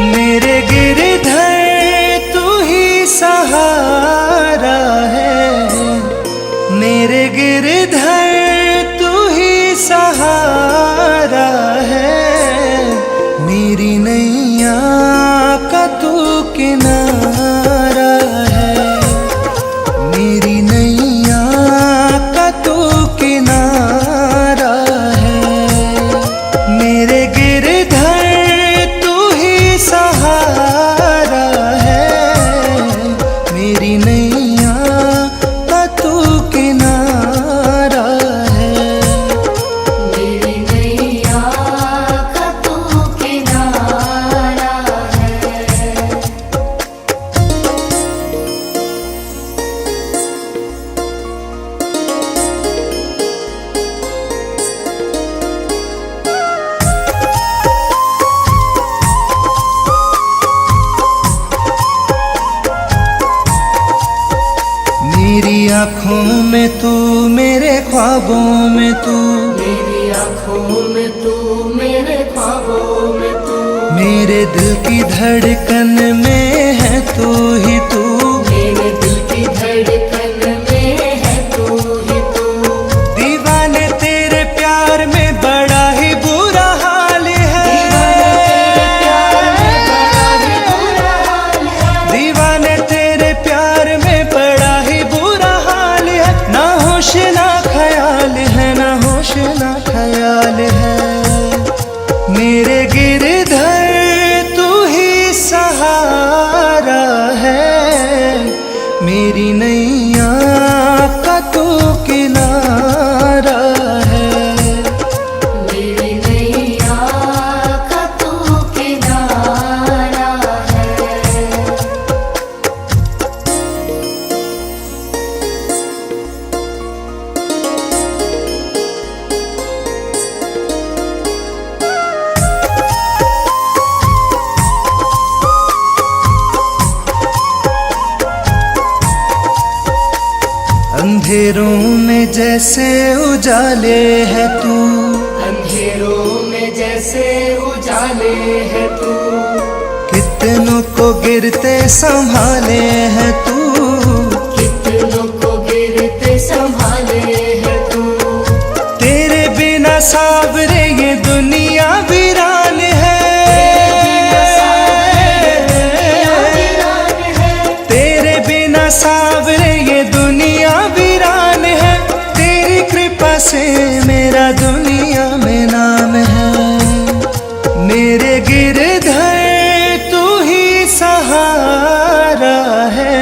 मेरे गिरधर तू ही सहारा है, मेरे गिरधर तू ही सहारा है। मेरी नैया का तू किनारा है, मेरी नैया का तू किनारा है। मेरे गिरधर तू ही सहारा है, मेरी नैया का तू किनारा है। मेरी नैया का तू किनारा है। मेरी आँखों में तू, मेरे ख्वाबों में तू, मेरी आँखों में तू, मेरे ख्वाबों में तू, मेरे दिल की धड़कन में है तू ही तू। मेरे दिल की धड़कन में है तू ही तू। दीवाने तेरे प्यार में बड़ा ही बुरा हाल है, दीवाने तेरे प्यार में बड़ा ही बुरा हाल है। ना होश ना ख्याल है, ना होश ना ख्याल है। मेरे गिरधर तू ही सहारा है, मेरी नैया का तू किनारा है। मेरी नैया का तू किनारा है। अंधेरों में जैसे उजाले है तू, अंधेरों में जैसे उजाले है तू, कितनों को गिरते संभाले है तू। कितनों को गिरते संभाले है तू। तेरे बिना सावरे ये दुनिया वीरान है, तेरे बिना सावरे ये दुनिया वीरान है। तेरी कृपा से मेरा दुनिया में नाम है। मेरे गिरधर तू ही सहारा है,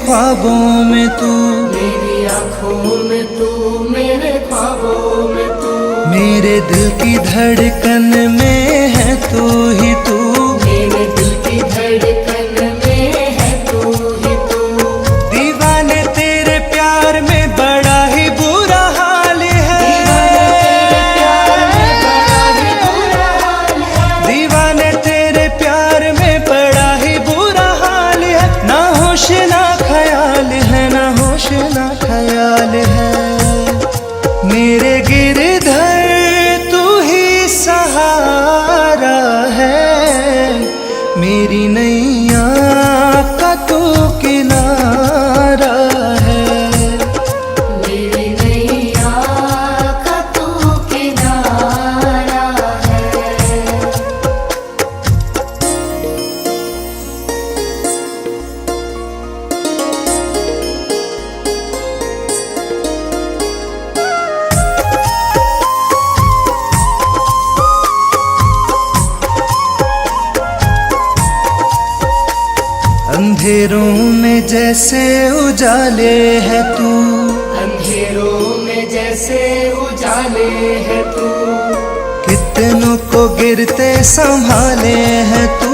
ख्वाबों में तू, मेरी आँखों में तू, मेरे ख्वाबों में तू, मेरे दिल की धड़कन में है तू ही तू, मेरे दिल की धड़कन में है तू ही तू। दीवाने तेरे प्यार में बड़ा ही बुरा हाल है, दीवाने तेरे प्यार में बड़ा ही बुरा हाल है, ना होश ना ख्याल है, ना होश ना ख्याल है, मेरे गिरधर तू ही सहारा है, मेरी नैया का तू किनारा है। मेरी नैया का तू किनारा है। अंधेरों में जैसे उजाले है तू, अंधेरों में जैसे उजाले है तू, कितनों को गिरते संभाले है तू,